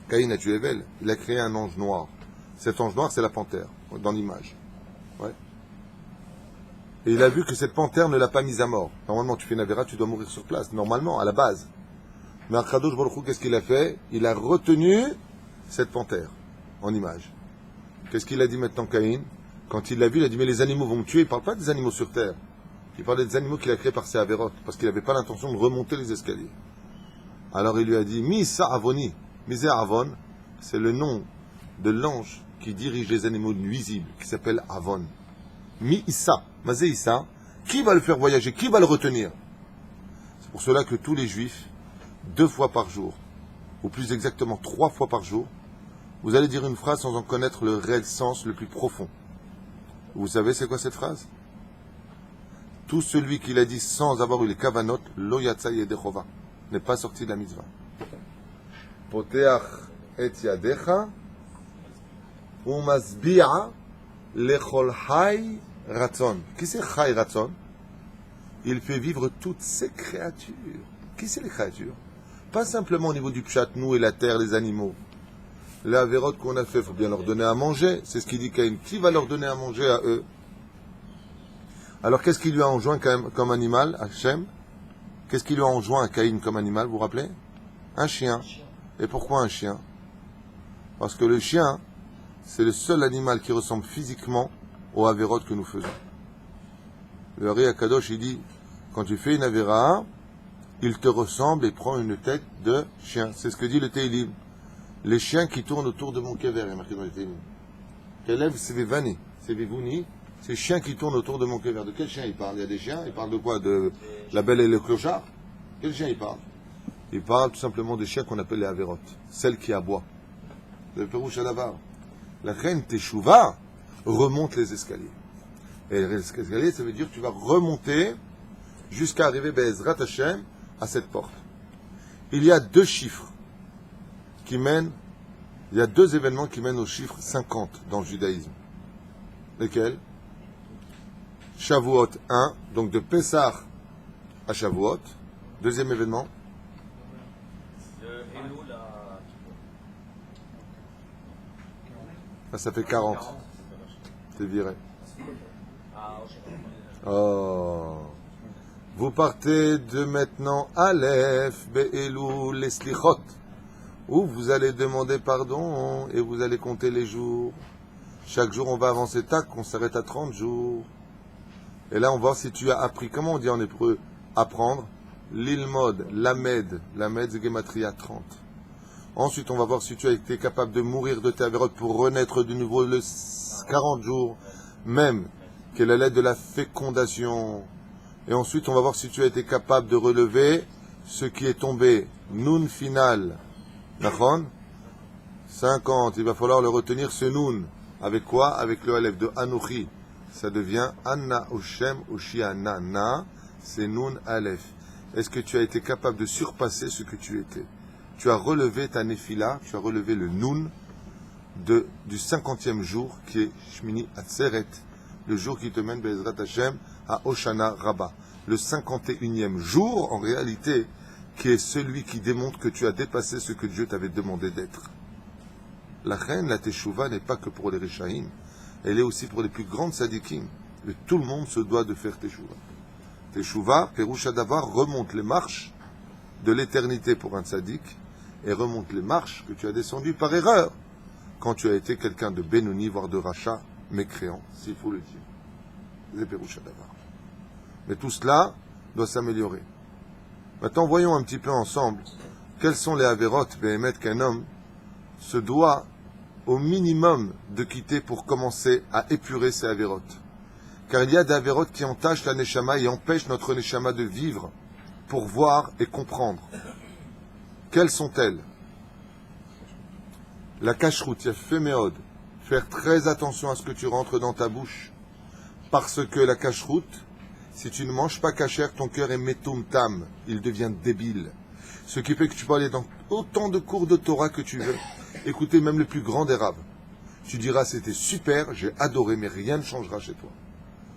Caïn a tué Evel, il a créé un ange noir. Cet ange noir, c'est la panthère, dans l'image. Ouais. Et il a vu que cette panthère ne l'a pas mise à mort. Normalement, tu fais une avéra, tu dois mourir sur place. Normalement, à la base. Mais Akadosh Baruch Hu, qu'est-ce qu'il a fait? Il a retenu cette panthère, en image. Qu'est-ce qu'il a dit maintenant, Caïn? Quand il l'a vu, il a dit, mais les animaux vont me tuer. Il ne parle pas des animaux sur terre. Il parlait des animaux qu'il a créés par ses avérotes, parce qu'il n'avait pas l'intention de remonter les escaliers. Alors il lui a dit, Misa Avoni. Misa Avon, c'est le nom de l'ange qui dirige les animaux nuisibles, qui s'appelle Avon. Mi Issa, Mazé Issa, qui va le faire voyager? Qui va le retenir? C'est pour cela que tous les juifs, 2 fois par jour, ou plus exactement 3 fois par jour, vous allez dire une phrase sans en connaître le réel sens le plus profond. Vous savez c'est quoi cette phrase? Tout celui qui l'a dit sans avoir eu les kavanot, lo yatsa yedechova, n'est pas sorti de la mitzvah. Poteach et yadecha, umasbi'a lechol hay ratzon. Qui c'est hay ratzon? Il fait vivre toutes ses créatures. Qui c'est les créatures? Pas simplement au niveau du pshat, nous et la terre, les animaux. Les avérotes qu'on a fait, il faut bien leur donner à manger. C'est ce qu'il dit Caïn. Qui va leur donner à manger à eux? Alors qu'est-ce qu'il lui a enjoint comme animal, Hachem? Qu'est-ce qu'il lui a enjoint à Caïn comme animal, vous vous rappelez? Un chien. Et pourquoi un chien? Parce que le chien, c'est le seul animal qui ressemble physiquement aux avérotes que nous faisons. Le Ari Akadosh, il dit, quand tu fais une avéra, il te ressemble et prend une tête de chien. C'est ce que dit le Teilim. Les chiens qui tournent autour de mon kever, il y a marqué dans le Teilim. Kelev sevevani, sevevuni, ces chiens qui tournent autour de mon kever. De quel chien il parle? Il y a des chiens, il parle de quoi? De la belle et le clochard? Quel chien il parle? Il parle tout simplement des chiens qu'on appelle les avérotes, celles qui aboient. Le Pérouche Adavar. La reine Teshuvah remonte les escaliers. Et les escaliers, ça veut dire que tu vas remonter jusqu'à arriver Be'ezrat Hashem à cette porte. Il y a 2 chiffres qui mènent, il y a 2 événements qui mènent au chiffre 50 dans le judaïsme. Lesquels? Shavuot 1, donc de Pessah à Shavuot. 2e événement. Ça fait 40. T'es viré. Oh. Vous partez de maintenant Aleph, Be'elul, les Slichot, où vous allez demander pardon et vous allez compter les jours. Chaque jour, on va avancer, tac, on s'arrête à 30 jours. Et là, on va voir si tu as appris. Comment on dit en hébreu apprendre? L'ilmod, lamed. Lamed, c'est Gematria 30. Ensuite, on va voir si tu as été capable de mourir de tes avérotes pour renaître de nouveau le 40 jours, même, qui est la lettre de la fécondation. Et ensuite, on va voir si tu as été capable de relever ce qui est tombé. Nun final. Nachon? 50. Il va falloir le retenir, ce nun. Avec quoi? Avec le Aleph de Anouchi. Ça devient Anna Oshem Oshiana Na. C'est Nun Aleph. Est-ce que tu as été capable de surpasser ce que tu étais? Tu as relevé ta Nephila, tu as relevé le Nun du 50e jour qui est Shmini Atzeret, le jour qui te mène Be'ezrat Hashem à Oshana Rabbah. Le 51e jour, en réalité, qui est celui qui démontre que tu as dépassé ce que Dieu t'avait demandé d'être. La reine, la Teshuvah, n'est pas que pour les Rishaïm, elle est aussi pour les plus grandes Sadikim. Et tout le monde se doit de faire Teshuvah. Teshuvah, Perusha Davar, remonte les marches de l'éternité pour un Sadik et remonte les marches que tu as descendues par erreur quand tu as été quelqu'un de Benoni, voire de Racha, mécréant, s'il faut le dire. C'est Perusha Davar. Mais tout cela doit s'améliorer. Maintenant, voyons un petit peu ensemble quels sont les avérotes, Béhémet, qu'un homme se doit au minimum de quitter pour commencer à épurer ses avérotes. Car il y a des avérotes qui entachent la neshama et empêchent notre neshama de vivre pour voir et comprendre. Quelles sont-elles? La cacheroute, yaféméod, faire très attention à ce que tu rentres dans ta bouche. Parce que la cacheroute, si tu ne manges pas cachère, ton cœur est metumtam, il devient débile. Ce qui fait que tu peux aller dans autant de cours de Torah que tu veux. Écoutez même le plus grand des rabbes. Tu diras c'était super, j'ai adoré, mais rien ne changera chez toi.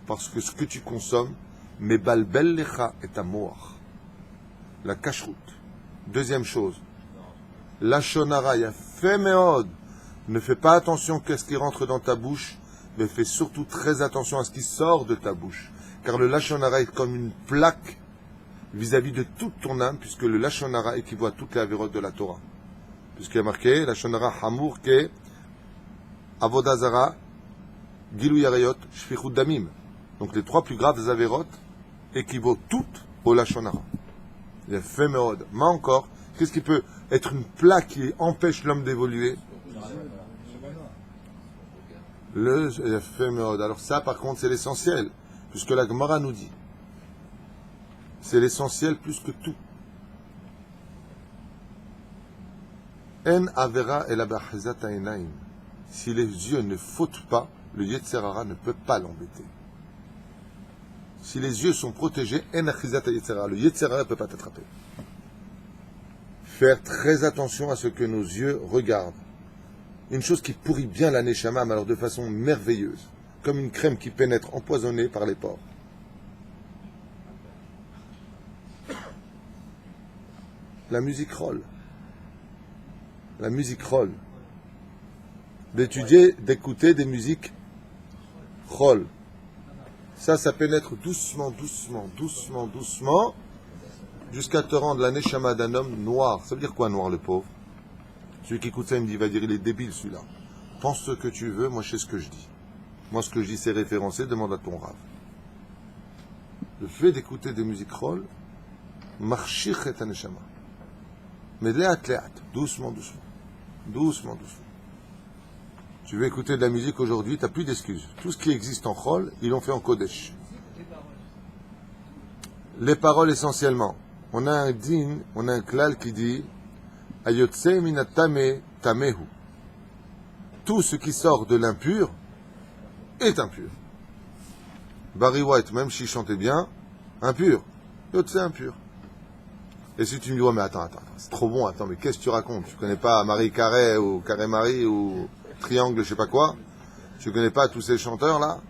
Parce que ce que tu consommes, mebalbel lecha est à mort. La cacheroute. Deuxième chose, la shonara, yaféméod. Ne fais pas attention à ce qui rentre dans ta bouche, mais fais surtout très attention à ce qui sort de ta bouche. Car le Lashon Hara est comme une plaque vis-à-vis de toute ton âme, puisque le Lashon Hara équivaut à toutes les avérotes de la Torah. Puisqu'il y a marqué, Lashon Hara Hamour ke Avodah Zara, Gilou Yarayot, Shfichut Damim. Donc les trois plus graves avérotes équivaut toutes au Lashon Hara. Il y a fait méod. Mais encore, qu'est-ce qui peut être une plaque qui empêche l'homme d'évoluer? Le fait méod. Alors ça, par contre, c'est l'essentiel. Puisque la Gemara nous dit, c'est l'essentiel plus que tout. En avera el abachizat ha'enaim. Si les yeux ne fautent pas, le Yetzer Hara ne peut pas l'embêter. Si les yeux sont protégés, en achizat ha'yetzer hara, le Yetzer Hara ne peut pas t'attraper. Faire très attention à ce que nos yeux regardent. Une chose qui pourrit bien la neshama, mais alors de façon merveilleuse. Comme une crème qui pénètre empoisonnée par les pores. La musique roll. La musique roll. D'étudier, d'écouter des musiques roll. Ça pénètre doucement, doucement, doucement, doucement, jusqu'à te rendre la neshama d'un homme noir. Ça veut dire quoi noir, le pauvre? Celui qui écoute ça, il me dit, il va dire, il est débile celui-là. Pense ce que tu veux, moi je sais ce que je dis. Moi, ce que je dis, c'est référencé, demande à ton rave. Le fait d'écouter des musiques roll, marchir et aneshama. Mais léat, doucement, doucement. Doucement, doucement. Tu veux écouter de la musique aujourd'hui, tu n'as plus d'excuses. Tout ce qui existe en roll, ils l'ont fait en Kodesh. Les paroles essentiellement. On a un din, on a un klal qui dit Ayotse minatame tamehu. Tout ce qui sort de l'impur est impur. Barry White, même s'il chantait bien, impur. Yotse impur. Et si tu me dis, ouais, mais attends, c'est trop bon, attends, mais qu'est-ce que tu racontes? Tu connais pas Marie Carré ou Carré Marie ou Triangle, je sais pas quoi? Tu connais pas tous ces chanteurs-là?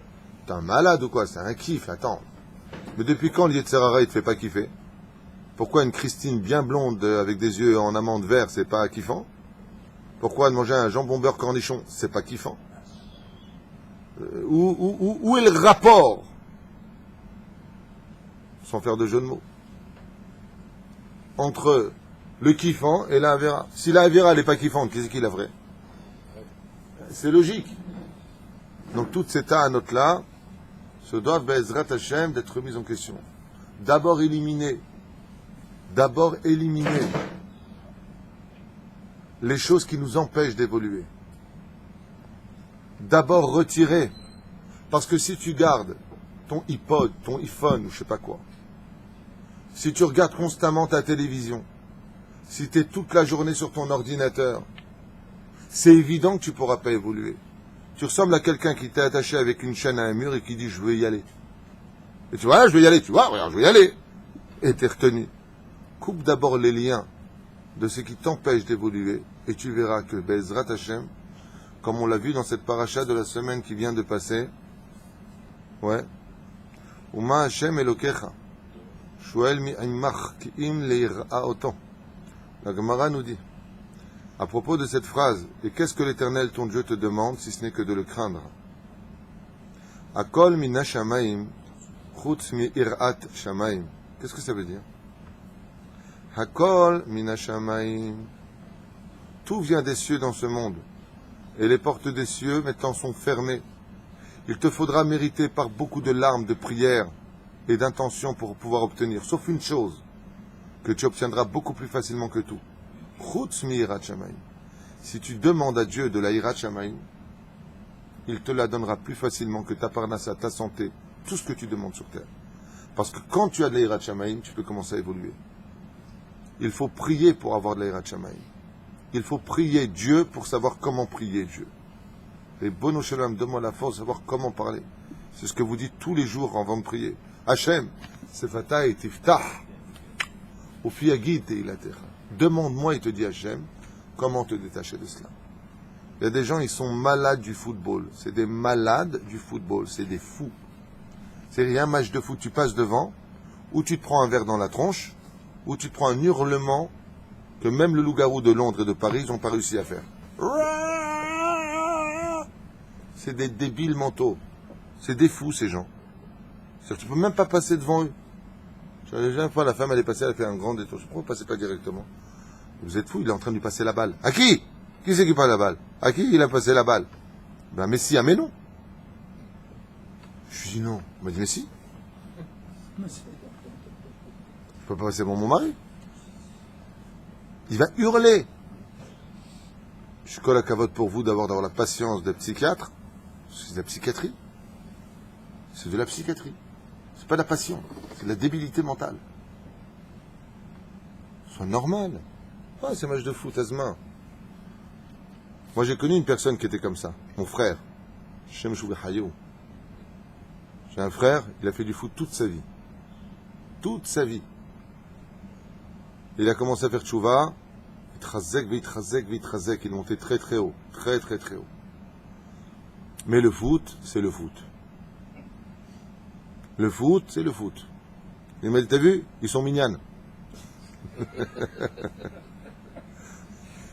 T'es un malade ou quoi? C'est un kiff, attends. Mais depuis quand le Yetzer Hara, il te fait pas kiffer? Pourquoi une Christine bien blonde avec des yeux en amande vert, c'est pas kiffant? Pourquoi de manger un jambon beurre cornichon, c'est pas kiffant? Où est le rapport, sans faire de jeu de mots, entre le kiffant et la Avera? Si la Avera n'est pas kiffante, qu'est-ce qui est la vraie? C'est logique. Donc toutes ces ta'anot-là se doivent, Be'ezrat Hashem, d'être remises en question. D'abord éliminer les choses qui nous empêchent d'évoluer. D'abord retirer. Parce que si tu gardes ton iPod, ton iPhone, ou je sais pas quoi, si tu regardes constamment ta télévision, si tu es toute la journée sur ton ordinateur, c'est évident que tu ne pourras pas évoluer. Tu ressembles à quelqu'un qui t'est attaché avec une chaîne à un mur et qui dit « je veux y aller ». Et tu vois, je vais y aller, tu vois, regarde, je vais y aller. Et tu es retenu. Coupe d'abord les liens de ce qui t'empêche d'évoluer et tu verras que Be'ezrat Hashem, comme on l'a vu dans cette paracha de la semaine qui vient de passer, ouais, Uma Hashem Elokecha, Shoel mi'imach ki'im le'ir'a oto. La Gemara nous dit, à propos de cette phrase, et qu'est-ce que l'Éternel ton Dieu te demande si ce n'est que de le craindre? Akol mina shamaim, chutz mi'ir'at shamaim. Qu'est-ce que ça veut dire? Hakol mina shamaim. Tout vient des cieux dans ce monde, et les portes des cieux maintenant sont fermées. Il te faudra mériter par beaucoup de larmes, de prières et d'intentions pour pouvoir obtenir, sauf une chose, que tu obtiendras beaucoup plus facilement que tout. Chutz mi'irat shamayim. Si tu demandes à Dieu de la irat shamayim, il te la donnera plus facilement que ta parnassa, ta santé, tout ce que tu demandes sur terre. Parce que quand tu as de la irat shamayim, tu peux commencer à évoluer. Il faut prier pour avoir de la irat shamayim. Il faut prier Dieu pour savoir comment prier Dieu. Et Bono Shalom, donne-moi la force de savoir comment parler. C'est ce que vous dites tous les jours avant de prier. Hachem, Sefata et Tiftah. Demande-moi, il te dit Hachem, comment te détacher de cela. Il y a des gens, ils sont malades du football. C'est des malades du football. C'est des fous. C'est rien, un match de foot, tu passes devant, ou tu te prends un verre dans la tronche, ou tu te prends un hurlement que même le loup-garou de Londres et de Paris n'ont pas réussi à faire. C'est des débiles mentaux. C'est des fous, ces gens. C'est-à-dire que tu ne peux même pas passer devant eux. La dernière fois, la femme, elle est passée, elle a fait un grand détour. Pourquoi vous ne passez pas directement? Vous êtes fou, il est en train de lui passer la balle. À qui? Qui c'est qui passe la balle? À qui il a passé la balle? Ben, Messi, mais non. Je lui dis non. Il m'a dit, mais si. Je ne peux pas passer devant mon mari. Il va hurler. Je colle à cavote pour vous d'avoir la patience des psychiatres. C'est de la psychiatrie. C'est de la psychiatrie. C'est pas de la passion. C'est de la débilité mentale. C'est normal. Ah, c'est match de foot, Azma. Moi, j'ai connu une personne qui était comme ça. Mon frère. Shem Shoubehayo. J'ai un frère, il a fait du foot toute sa vie. Toute sa vie. Il a commencé à faire tchouva. Il montait très très haut. Très très très haut. Mais le foot, c'est le foot. Le foot, c'est le foot. Il m'a dit, t'as vu? Ils sont mignonnes. Ils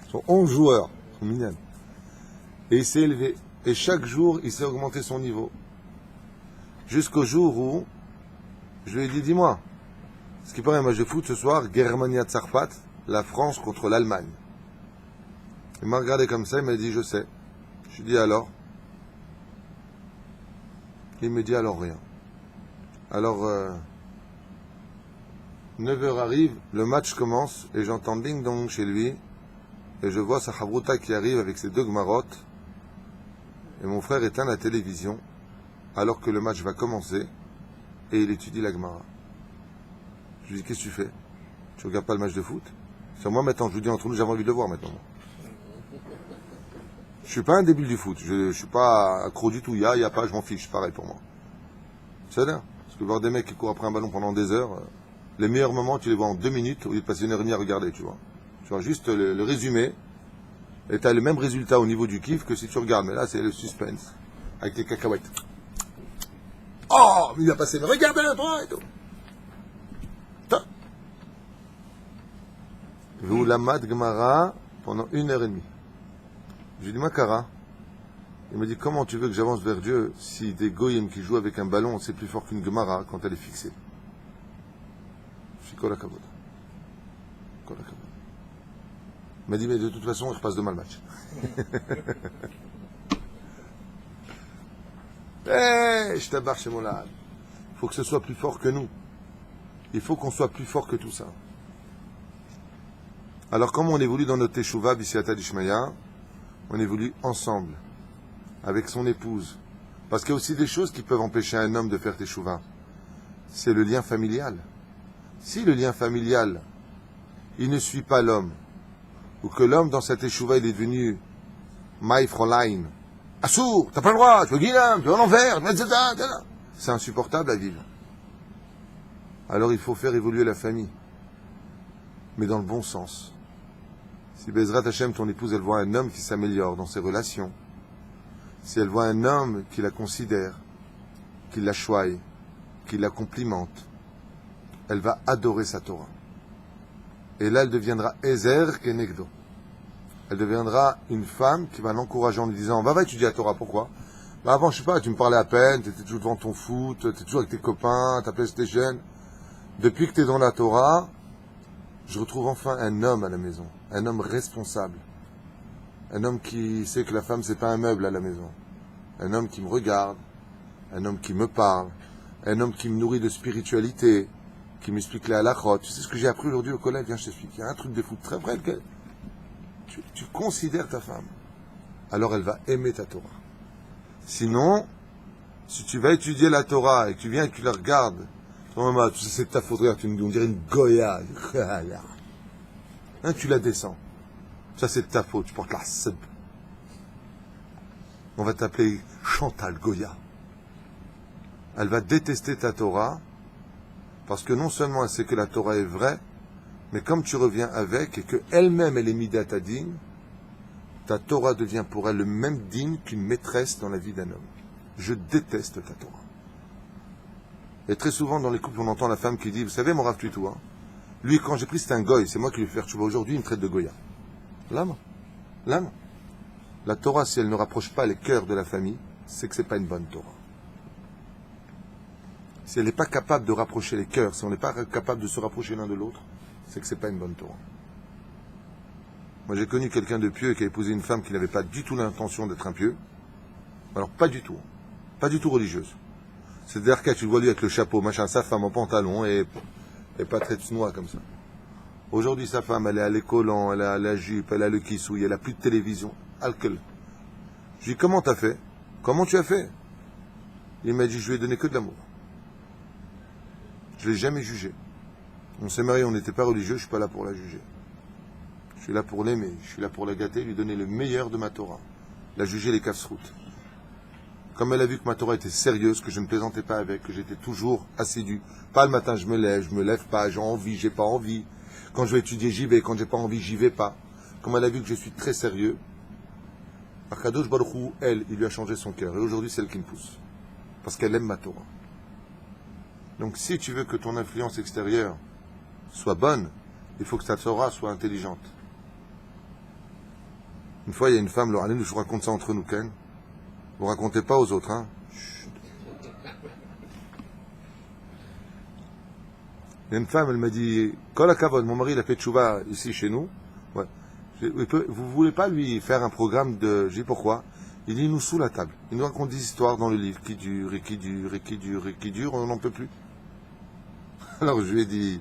sont 11 joueurs. Ils sont mignonnes. Et il s'est élevé. Et chaque jour, il s'est augmenté son niveau. Jusqu'au jour où, je lui ai dit, dis-moi, ce qui paraît un match de foot ce soir, Germania-Tsarfat, la France contre l'Allemagne. Il m'a regardé comme ça, il m'a dit, je sais. Je lui ai dit, alors? Il me dit, alors rien. Alors, 9h arrive, le match commence, et j'entends ding dong chez lui, et je vois sa Chabruta qui arrive avec ses deux gmarottes, et mon frère éteint la télévision, alors que le match va commencer, et il étudie la Gemara. Je lui dis, qu'est-ce que tu fais? Tu regardes pas le match de foot? C'est moi maintenant, je vous dis entre nous, j'avais envie de le voir maintenant. Je suis pas un débile du foot, je suis pas accro du tout, il y a pas, je m'en fiche, pareil pour moi. C'est là. Parce que voir des mecs qui courent après un ballon pendant des heures, les meilleurs moments, tu les vois en 2 minutes, au lieu de passer 1h30 à regarder, tu vois. Tu vois juste le résumé, et tu as le même résultat au niveau du kiff que si tu regardes. Mais là, c'est le suspense, avec les cacahuètes. Oh, il a passé, mais regardez le droit et tout. Vous la mat Gemara pendant 1h30. Je lui dis, Makara, Il me dit, comment tu veux que j'avance vers Dieu si des goyim qui jouent avec un ballon, c'est plus fort qu'une Gemara quand elle est fixée? Je suis kol hakavod. Kol hakavod. Il m'a dit, mais de toute façon, je repasse demain le match. Je t'abarre chez mon lad. Il faut que ce soit plus fort que nous. Il faut qu'on soit plus fort que tout ça. Alors, comment on évolue dans notre teshuva, Bisiata d'Ishmaïa? On évolue ensemble, avec son épouse. Parce qu'il y a aussi des choses qui peuvent empêcher un homme de faire teshuva. C'est le lien familial. Si le lien familial, il ne suit pas l'homme, ou que l'homme dans sa teshuva, il est devenu My Fräulein, Assour, t'as pas le droit, tu veux Guilam, tu veux l'envers, c'est insupportable à vivre. Alors il faut faire évoluer la famille, mais dans le bon sens. Si Bezrat Hashem, ton épouse, elle voit un homme qui s'améliore dans ses relations, si elle voit un homme qui la considère, qui la choye, qui la complimente, elle va adorer sa Torah. Et là, elle deviendra Ezer Kenegdo. Elle deviendra une femme qui va l'encourager en lui disant, va étudier la Torah, pourquoi? Bah avant, je sais pas, tu me parlais à peine, tu étais toujours devant ton foot, tu étais toujours avec tes copains, ta PlayStation. Depuis que tu es dans la Torah, je retrouve enfin un homme à la maison, un homme responsable, un homme qui sait que la femme, c'est pas un meuble à la maison, un homme qui me regarde, un homme qui me parle, un homme qui me nourrit de spiritualité, qui m'explique la halachot. Tu sais ce que j'ai appris aujourd'hui au collège? Viens, je t'explique. Il y a un truc de fou très vrai. Tu considères ta femme, alors elle va aimer ta Torah. Sinon, si tu vas étudier la Torah et que tu viens et que tu la regardes, maman, tu sais, c'est ta faute, regarde, on dirait une Goya. Hein, tu la descends. Ça, c'est de ta faute, tu portes la seb. On va t'appeler Chantal Goya. Elle va détester ta Torah, parce que non seulement elle sait que la Torah est vraie, mais comme tu reviens avec et qu'elle-même elle est mida ta digne, ta Torah devient pour elle le même digne qu'une maîtresse dans la vie d'un homme. Je déteste ta Torah. Et très souvent dans les couples on entend la femme qui dit, vous savez mon Rav Tuitou, hein, lui quand j'ai pris c'était un goy, c'est moi qui lui ai fait tchouva, aujourd'hui il me traite de goya. L'âme. La Torah, si elle ne rapproche pas les cœurs de la famille, c'est que c'est pas une bonne Torah. Si elle n'est pas capable de rapprocher les cœurs, si on n'est pas capable de se rapprocher l'un de l'autre, c'est que c'est pas une bonne Torah. Moi j'ai connu quelqu'un de pieux qui a épousé une femme qui n'avait pas du tout l'intention d'être un pieux. Alors pas du tout religieuse. C'est-à-dire que tu le vois lui avec le chapeau, machin, sa femme en pantalon et pas très tsnoua comme ça. Aujourd'hui sa femme, elle est à l'écolan, elle a la jupe, elle a le kissouille, elle a plus de télévision, alcool. Je lui dis comment t'as fait? Comment tu as fait? Il m'a dit je lui ai donné que de l'amour. Je l'ai jamais jugé. On s'est mariés, on n'était pas religieux, je suis pas là pour la juger. Je suis là pour l'aimer, je suis là pour la gâter, lui donner le meilleur de ma Torah. La juger les kafsroutes. Comme elle a vu que ma Torah était sérieuse, que je ne plaisantais pas avec, que j'étais toujours assidu. Pas le matin je me lève pas, j'ai envie, j'ai pas envie. Quand je vais étudier, j'y vais, quand j'ai pas envie, j'y vais pas. Comme elle a vu que je suis très sérieux, Akadosh Baruch Hu, elle, il lui a changé son cœur. Et aujourd'hui, c'est elle qui me pousse. Parce qu'elle aime ma Torah. Donc si tu veux que ton influence extérieure soit bonne, il faut que ta Torah soit intelligente. Une fois, il y a une femme, je vous raconte ça entre nous, Ken. Vous racontez pas aux autres, hein. Chut. Il y a une femme, elle m'a dit, Kol hakavod, mon mari, il a fait tchouva ici chez nous. Ouais. Vous voulez pas lui faire un programme de... J'ai dit pourquoi? Il dit, nous sous la table. Il nous raconte des histoires dans le livre qui durent, on n'en peut plus. Alors je lui ai dit,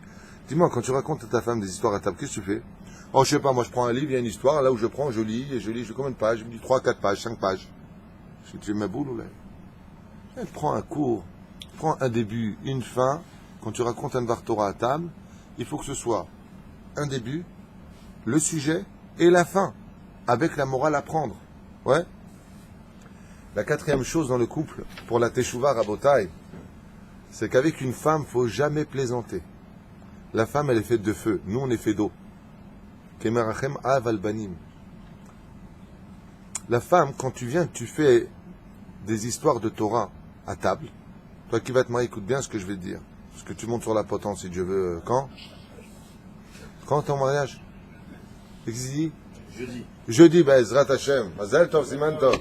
dis-moi, quand tu racontes à ta femme des histoires à table, qu'est-ce que tu fais? Oh, je sais pas, moi je prends un livre, il y a une histoire, là où je prends, je lis, je combien de pages? Je me dis 3, 4 pages, 5 pages. Je dis, ma boule ou là? Elle prend un cours, prends un début, une fin. Quand tu racontes un Dvar Torah à table, il faut que ce soit un début, le sujet et la fin, avec la morale à prendre. Ouais. La quatrième chose dans le couple, pour la Teshuvah Rabotai, c'est qu'avec une femme, il ne faut jamais plaisanter. La femme, elle est faite de feu. Nous, on est fait d'eau. Kemerachem av albanim. La femme, quand tu viens, tu fais des histoires de Torah à table. Toi qui vas te marier, écoute bien ce que je vais te dire. Parce que tu montes sur la potence, si Dieu veut. Quand? Quand ton mariage? Qu'est-ce qu'il dit? Jeudi. Jeudi, Ezrat Hashem. Mazel tov, siman tov.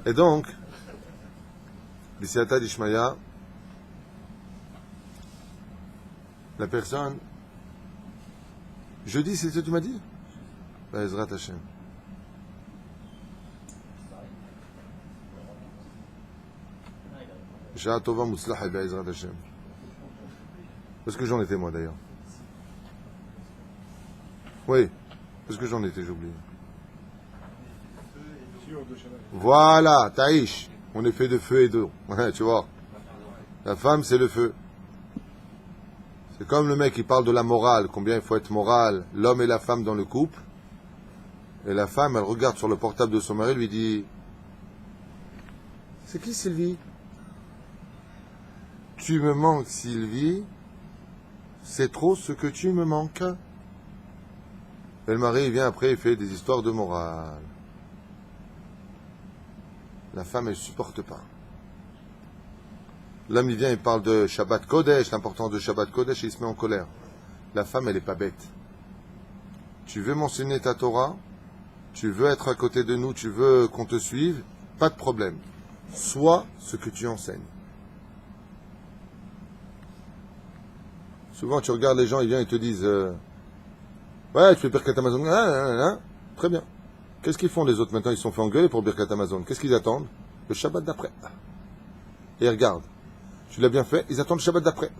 Et donc, B'Siyata d'Ishmaya, la personne, jeudi, c'est ce que tu m'as dit? Ezrat Hashem. Shah Tova Mutzlaha Be'ezrat Hashem. Parce que j'en étais moi d'ailleurs. Oui, parce que j'en étais, j'ai oublié. Voilà, Taïch. On est fait de feu et d'eau. Ouais, tu vois. La femme, c'est le feu. C'est comme le mec qui parle de la morale, combien il faut être moral, l'homme et la femme dans le couple. Et la femme, elle regarde sur le portable de son mari, lui dit: c'est qui Sylvie? Tu me manques, Sylvie. C'est trop ce que tu me manques. Et le mari, il vient après, il fait des histoires de morale. La femme, elle supporte pas. L'homme, il vient, il parle de Shabbat Kodesh, l'importance de Shabbat Kodesh, et il se met en colère. La femme, elle est pas bête. Tu veux m'enseigner ta Torah, tu veux être à côté de nous, tu veux qu'on te suive, pas de problème. Sois ce que tu enseignes. Souvent, tu regardes les gens, ils viennent et te disent ouais, tu fais Birkat Hamazon, très bien. Qu'est-ce qu'ils font les autres maintenant? Ils se sont fait engueuler pour Birkat Hamazon. Qu'est-ce qu'ils attendent? Le Shabbat d'après. Et regarde, tu l'as bien fait, ils attendent le Shabbat d'après.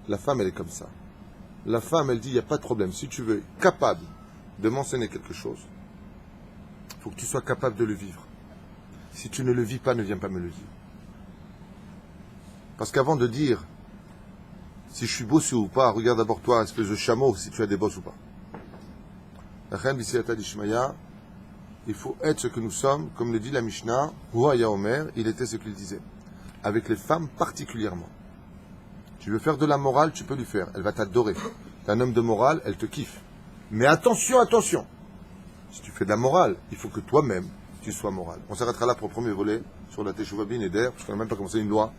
La femme, elle est comme ça. La femme, elle dit, il n'y a pas de problème. Si tu veux être capable de m'enseigner quelque chose, il faut que tu sois capable de le vivre. Si tu ne le vis pas, ne viens pas me le dire. Parce qu'avant de dire si je suis bossé ou pas, regarde d'abord toi, espèce de chameau, si tu as des bosses ou pas. La reine B'Siyata d'Ishmaya, il faut être ce que nous sommes, comme le dit la Mishnah, Huaya Omer, il était ce qu'il disait. Avec les femmes particulièrement. Tu veux faire de la morale, tu peux lui faire. Elle va t'adorer. T'es un homme de morale, elle te kiffe. Mais attention, attention. Si tu fais de la morale, il faut que toi-même, tu sois moral. On s'arrêtera là pour le premier volet sur la Teshuvah Bin Eder, parce qu'on n'a même pas commencé une loi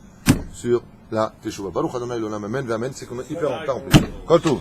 sur la Teshuvah. Baruch Adonai L'Olam Amen, Amen, c'est qu'on est hyper en retard en plus. Quand tout.